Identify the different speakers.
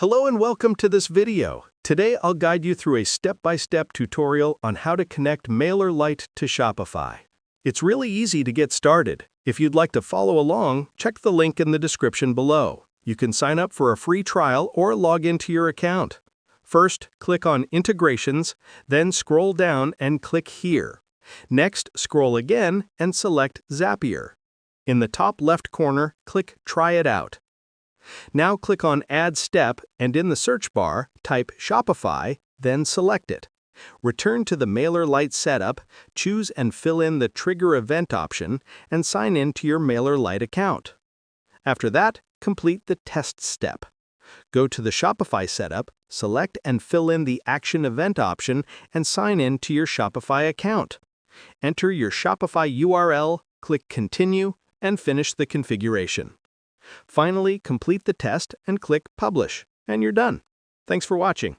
Speaker 1: Hello and welcome to this video. Today I'll guide you through a step-by-step tutorial on how to connect MailerLite to Shopify. It's really easy to get started. If you'd like to follow along, check the link in the description below. You can sign up for a free trial or log into your account. First, click on Integrations, then scroll down and click Here. Next, scroll again and select Zapier. In the top left corner, click Try It Out. Now click on Add Step and in the search bar, type Shopify, then select it. Return to the MailerLite setup, choose and fill in the Trigger Event option, and sign in to your MailerLite account. After that, complete the test step. Go to the Shopify setup, select and fill in the Action Event option, and sign in to your Shopify account. Enter your Shopify URL, click Continue, and finish the configuration. Finally, complete the test and click Publish, and you're done. Thanks for watching.